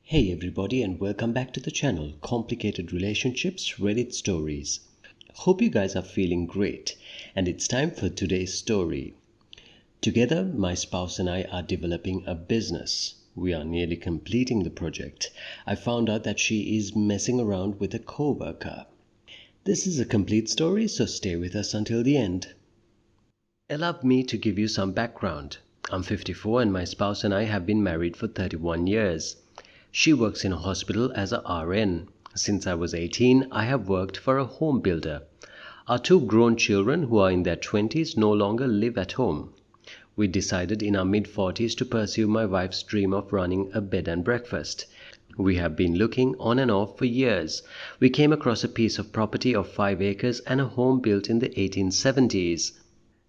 Hey everybody, and welcome back to the channel Complicated Relationships Reddit Stories. Hope you guys are feeling great, and it's time for today's story. Together, my spouse and I are developing a business. We are nearly completing the project. I found out that she is messing around with a co-worker. This is a complete story, so stay with us until the end. Allow me to give you some background. I'm 54 and my spouse and I have been married for 31 years. She works in a hospital as a RN. Since I was 18, I have worked for a home builder. Our two grown children, who are in their 20s, no longer live at home. We decided in our mid-40s to pursue my wife's dream of running a bed and breakfast. We have been looking on and off for years. We came across a piece of property of 5 acres and a home built in the 1870s.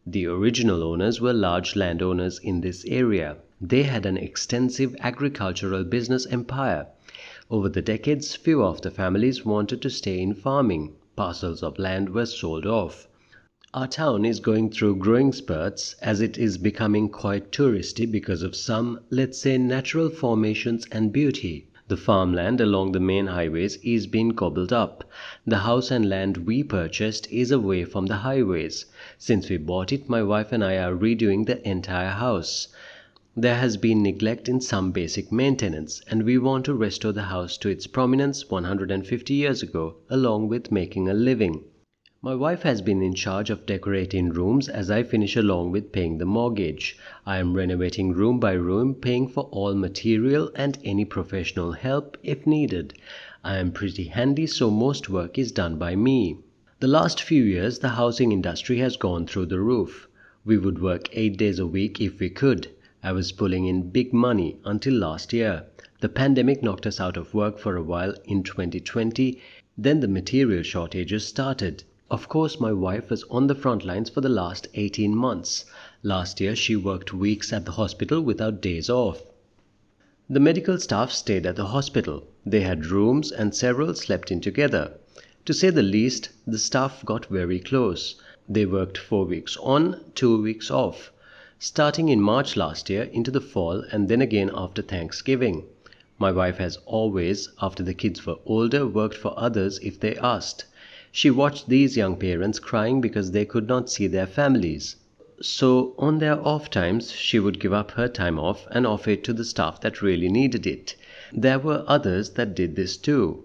The original owners were large landowners in this area. They had an extensive agricultural business empire. Over the decades, few of the families wanted to stay in farming. Parcels of land were sold off. Our town is going through growing spurts as it is becoming quite touristy because of some, let's say, natural formations and beauty. The farmland along the main highways is being gobbled up. The house and land we purchased is away from the highways. Since we bought it, my wife and I are redoing the entire house. There has been neglect in some basic maintenance, and we want to restore the house to its prominence 150 years ago, along with making a living. My wife has been in charge of decorating rooms as I finish along with paying the mortgage. I am renovating room by room, paying for all material and any professional help if needed. I am pretty handy, so most work is done by me. The last few years, the housing industry has gone through the roof. We would work 8 days a week if we could. I was pulling in big money until last year. The pandemic knocked us out of work for a while in 2020. Then the material shortages started. Of course, my wife was on the front lines for the last 18 months. Last year, she worked weeks at the hospital without days off. The medical staff stayed at the hospital. They had rooms and several slept in together. To say the least, the staff got very close. They worked 4 weeks on, 2 weeks off, starting in March last year into the fall and then again after Thanksgiving. My wife has always, after the kids were older, worked for others if they asked. She watched these young parents crying because they could not see their families. So on their off times, she would give up her time off and offer it to the staff that really needed it. There were others that did this too.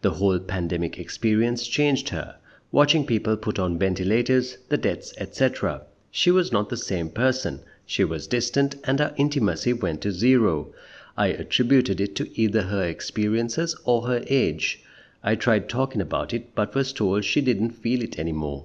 The whole pandemic experience changed her, watching people put on ventilators, the deaths, etc. She was not the same person. She was distant and our intimacy went to zero. I attributed it to either her experiences or her age. I tried talking about it but was told she didn't feel it anymore.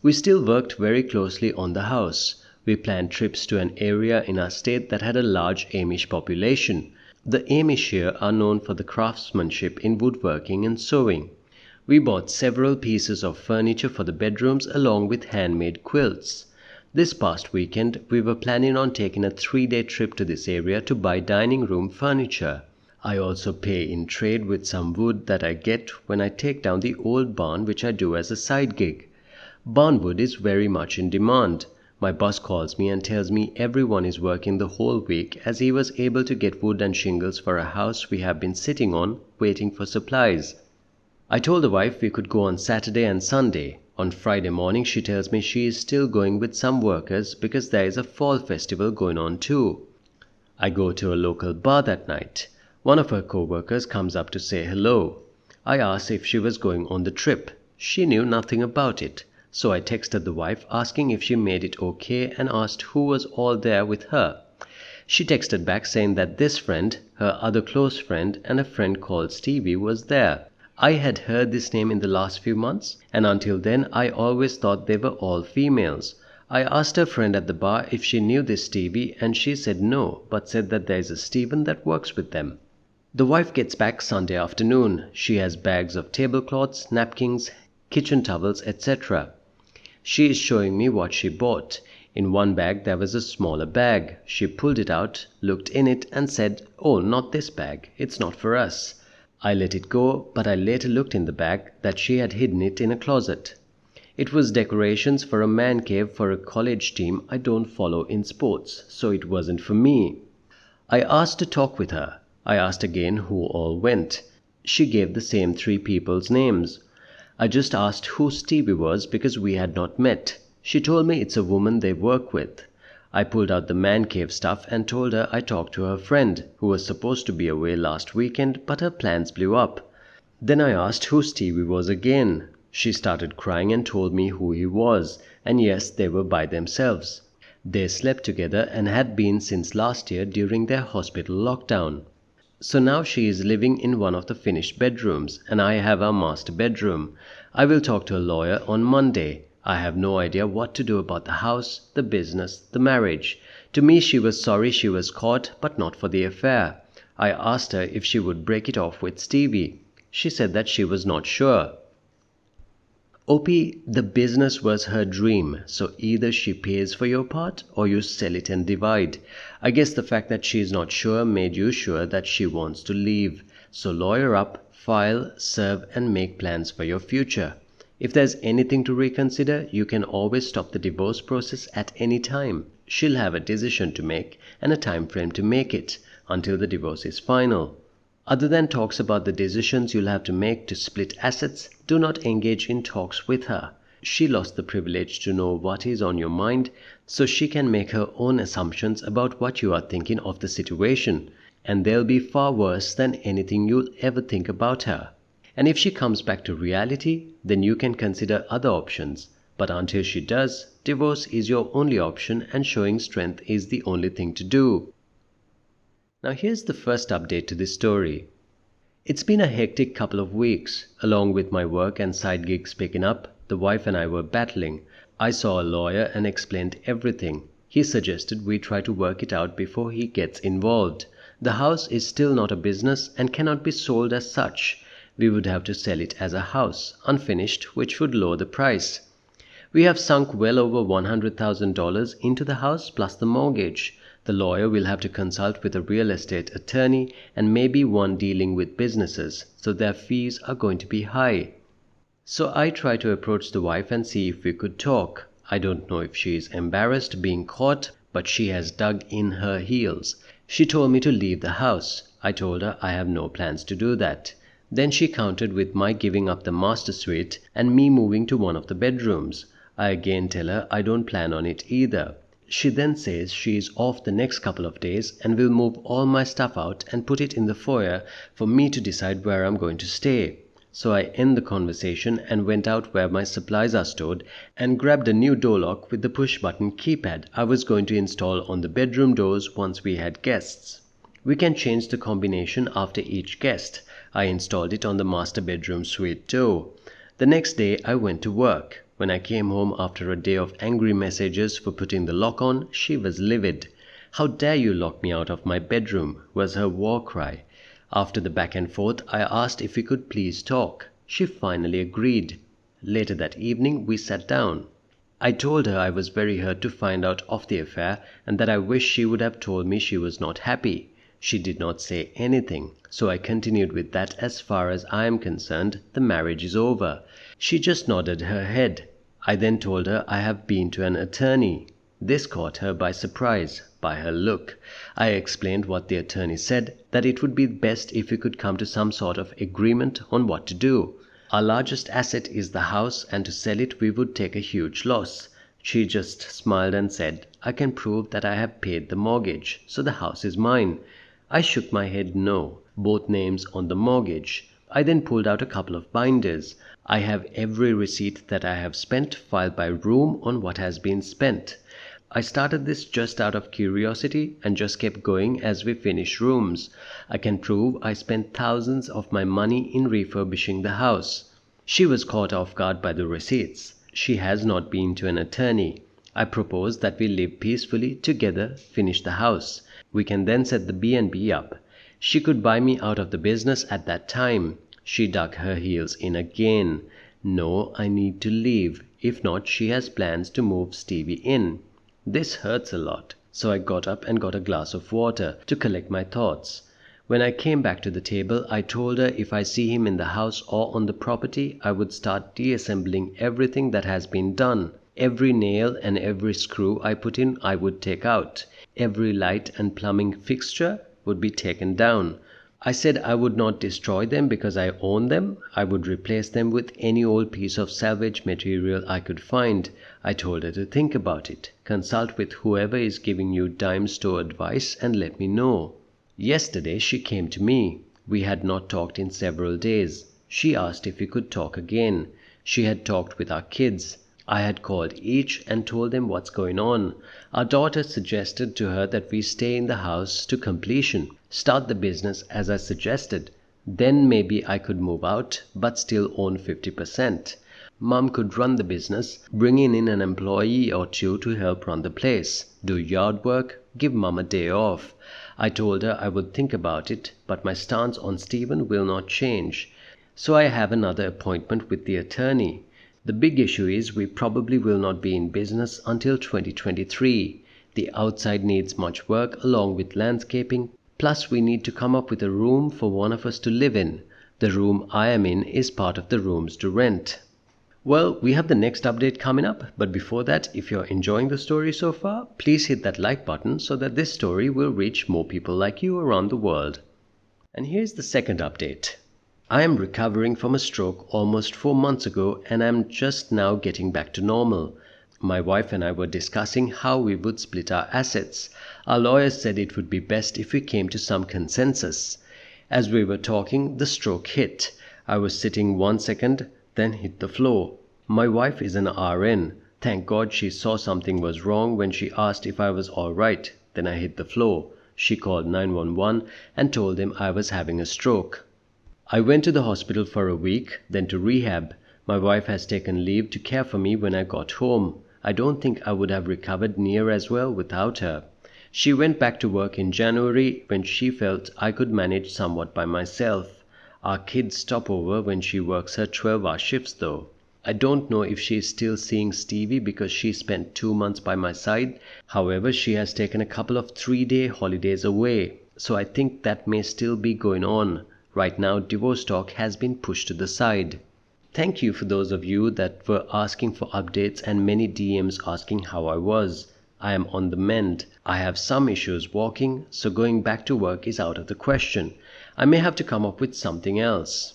We still worked very closely on the house. We planned trips to an area in our state that had a large Amish population. The Amish here are known for the craftsmanship in woodworking and sewing. We bought several pieces of furniture for the bedrooms along with handmade quilts. This past weekend, we were planning on taking a 3-day trip to this area to buy dining room furniture. I also pay in trade with some wood that I get when I take down the old barn, which I do as a side gig. Barnwood is very much in demand. My boss calls me and tells me everyone is working the whole week as he was able to get wood and shingles for a house we have been sitting on, waiting for supplies. I told the wife we could go on Saturday and Sunday. On Friday morning, she tells me she is still going with some workers because there is a fall festival going on too. I go to a local bar that night. One of her co-workers comes up to say hello. I asked if she was going on the trip. She knew nothing about it. So I texted the wife asking if she made it okay and asked who was all there with her. She texted back saying that this friend, her other close friend, and a friend called Stevie was there. I had heard this name in the last few months, and until then I always thought they were all females. I asked her friend at the bar if she knew this Stevie, and she said no, but said that there is a Steven that works with them. The wife gets back Sunday afternoon. She has bags of tablecloths, napkins, kitchen towels, etc. She is showing me what she bought. In one bag there was a smaller bag. She pulled it out, looked in it and said, "Oh, not this bag. It's not for us." I let it go, but I later looked in the bag that she had hidden it in a closet. It was decorations for a man cave for a college team I don't follow in sports, so it wasn't for me. I asked to talk with her. I asked again who all went. She gave the same three people's names. I just asked who Stevie was because we had not met. She told me it's a woman they work with. I pulled out the man cave stuff and told her I talked to her friend, who was supposed to be away last weekend, but her plans blew up. Then I asked who Stevie was again. She started crying and told me who he was, and yes, they were by themselves. They slept together and had been since last year during their hospital lockdown. So now she is living in one of the finished bedrooms, and I have our master bedroom. I will talk to a lawyer on Monday. I have no idea what to do about the house, the business, the marriage. To me, she was sorry she was caught, but not for the affair. I asked her if she would break it off with Stevie. She said that she was not sure. OP, the business was her dream, so either she pays for your part or you sell it and divide. I guess the fact that she is not sure made you sure that she wants to leave. So lawyer up, file, serve, and make plans for your future. If there's anything to reconsider, you can always stop the divorce process at any time. She'll have a decision to make and a time frame to make it until the divorce is final. Other than talks about the decisions you'll have to make to split assets, do not engage in talks with her. She lost the privilege to know what is on your mind, so she can make her own assumptions about what you are thinking of the situation, and they'll be far worse than anything you'll ever think about her. And if she comes back to reality, then you can consider other options. But until she does, divorce is your only option and showing strength is the only thing to do. Now here's the first update to this story. It's been a hectic couple of weeks. Along with my work and side gigs picking up, the wife and I were battling. I saw a lawyer and explained everything. He suggested we try to work it out before he gets involved. The house is still not a business and cannot be sold as such. We would have to sell it as a house, unfinished, which would lower the price. We have sunk well over $100,000 into the house plus the mortgage. The lawyer will have to consult with a real estate attorney and maybe one dealing with businesses, so their fees are going to be high. So I try to approach the wife and see if we could talk. I don't know if she is embarrassed being caught, but she has dug in her heels. She told me to leave the house. I told her I have no plans to do that. Then she countered with my giving up the master suite and me moving to one of the bedrooms. I again tell her I don't plan on it either. She then says she is off the next couple of days and will move all my stuff out and put it in the foyer for me to decide where I'm going to stay. So I end the conversation and went out where my supplies are stored and grabbed a new door lock with the push button keypad I was going to install on the bedroom doors once we had guests. We can change the combination after each guest. I installed it on the master bedroom suite too. The next day I went to work. When I came home after a day of angry messages for putting the lock on, she was livid. "How dare you lock me out of my bedroom?" was her war cry. After the back and forth, I asked if we could please talk. She finally agreed. Later that evening, we sat down. I told her I was very hurt to find out of the affair and that I wish she would have told me she was not happy. She did not say anything, so I continued with that as far as I am concerned, the marriage is over. She just nodded her head. I then told her I have been to an attorney. This caught her by surprise, by her look. I explained what the attorney said, that it would be best if we could come to some sort of agreement on what to do. Our largest asset is the house, and to sell it we would take a huge loss. She just smiled and said, "I can prove that I have paid the mortgage, so the house is mine." I shook my head no, both names on the mortgage. I then pulled out a couple of binders. I have every receipt that I have spent filed by room on what has been spent. I started this just out of curiosity and just kept going as we finished rooms. I can prove I spent thousands of my money in refurbishing the house. She was caught off guard by the receipts. She has not been to an attorney. I propose that we live peacefully together, finish the house. We can then set the B&B up. She could buy me out of the business at that time. She dug her heels in again. No, I need to leave. If not, she has plans to move Stevie in. This hurts a lot. So I got up and got a glass of water to collect my thoughts. When I came back to the table, I told her if I see him in the house or on the property, I would start deassembling everything that has been done. Every nail and every screw I put in, I would take out. Every light and plumbing fixture would be taken down. I said I would not destroy them because I own them. I would replace them with any old piece of salvage material I could find. I told her to think about it, consult with whoever is giving you dime store advice, and let me know. Yesterday she came to me. We had not talked in several days. She asked if we could talk again. She had talked with our kids. I had called each and told them what's going on. Our daughter suggested to her that we stay in the house to completion, start the business as I suggested. Then maybe I could move out, but still own 50%. Mom could run the business, bringing in an employee or two to help run the place, do yard work, give Mom a day off. I told her I would think about it, but my stance on Stephen will not change. So I have another appointment with the attorney. The big issue is we probably will not be in business until 2023. The outside needs much work along with landscaping, plus we need to come up with a room for one of us to live in. The room I am in is part of the rooms to rent. Well, we have the next update coming up, but before that, if you're enjoying the story so far, please hit that like button so that this story will reach more people like you around the world. And here's the second update. I am recovering from a stroke almost 4 months ago, and I'm just now getting back to normal. My wife and I were discussing how we would split our assets. Our lawyers said it would be best if we came to some consensus. As we were talking, the stroke hit. I was sitting 1 second, then hit the floor. My wife is an RN. Thank God she saw something was wrong when she asked if I was all right. Then I hit the floor. She called 911 and told them I was having a stroke. I went to the hospital for a week, then to rehab. My wife has taken leave to care for me when I got home. I don't think I would have recovered near as well without her. She went back to work in January when she felt I could manage somewhat by myself. Our kids stop over when she works her 12-hour shifts though. I don't know if she is still seeing Stevie because she spent 2 months by my side. However, she has taken a couple of 3-day holidays away, so I think that may still be going on. Right now, divorce talk has been pushed to the side. Thank you for those of you that were asking for updates and many DMs asking how I was. I am on the mend. I have some issues walking, so going back to work is out of the question. I may have to come up with something else.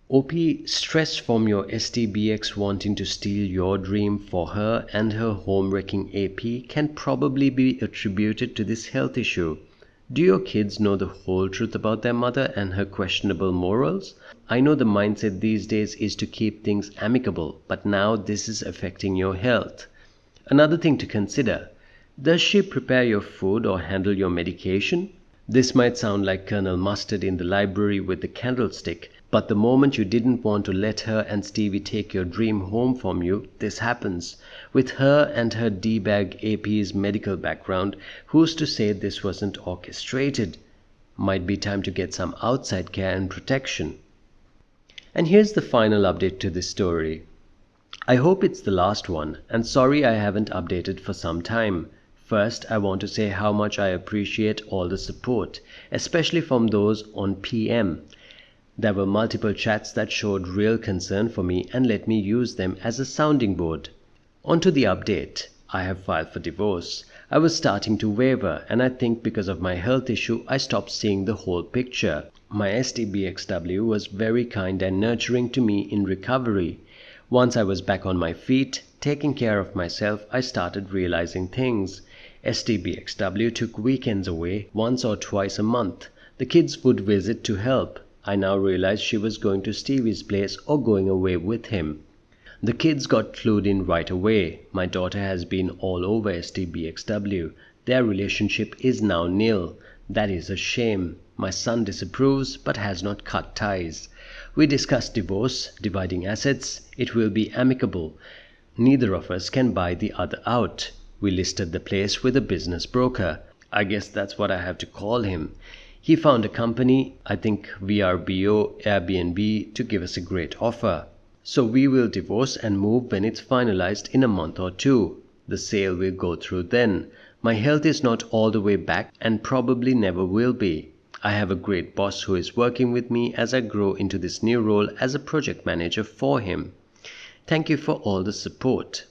OP, stress from your STBX wanting to steal your dream for her and her home-wrecking AP can probably be attributed to this health issue. Do your kids know the whole truth about their mother and her questionable morals? I know the mindset these days is to keep things amicable, but now this is affecting your health. Another thing to consider, does she prepare your food or handle your medication? This might sound like Colonel Mustard in the library with the candlestick, but the moment you didn't want to let her and Stevie take your dream home from you, this happens. With her and her D-bag AP's medical background, who's to say this wasn't orchestrated? Might be time to get some outside care and protection. And here's the final update to this story. I hope it's the last one, and sorry I haven't updated for some time. First, I want to say how much I appreciate all the support, especially from those on PM. There were multiple chats that showed real concern for me and let me use them as a sounding board. On to the update. I have filed for divorce. I was starting to waver, and I think because of my health issue I stopped seeing the whole picture. My STBXW was very kind and nurturing to me in recovery. Once I was back on my feet, taking care of myself, I started realizing things. STBXW took weekends away once or twice a month. The kids would visit to help. I now realized she was going to Stevie's place or going away with him. The kids got clued in right away. My daughter has been all over STBXW. Their relationship is now nil. That is a shame. My son disapproves but has not cut ties. We discussed divorce, dividing assets. It will be amicable. Neither of us can buy the other out. We listed the place with a business broker. I guess that's what I have to call him. He found a company, I think VRBO Airbnb, to give us a great offer. So we will divorce and move when it's finalized in a month or 2. The sale will go through then. My health is not all the way back and probably never will be. I have a great boss who is working with me as I grow into this new role as a project manager for him. Thank you for all the support.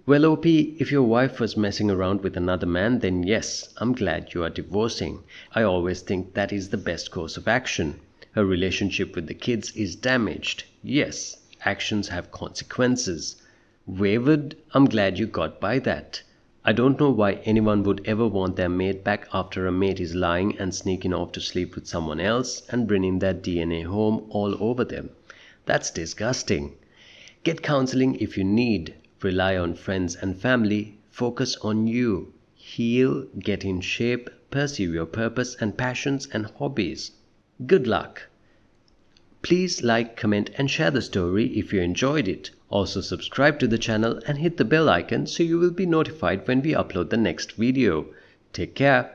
Well, OP, if your wife was messing around with another man, then yes, I'm glad you are divorcing. I always think that is the best course of action. Her relationship with the kids is damaged. Yes, actions have consequences. Wayward, I'm glad you got by that. I don't know why anyone would ever want their mate back after a mate is lying and sneaking off to sleep with someone else and bringing their DNA home all over them. That's disgusting. Get counseling if you need. Rely on friends and family. Focus on you. Heal, get in shape, pursue your purpose and passions and hobbies. Good luck. Please like, comment and share the story if you enjoyed it. Also subscribe to the channel and hit the bell icon so you will be notified when we upload the next video. Take care.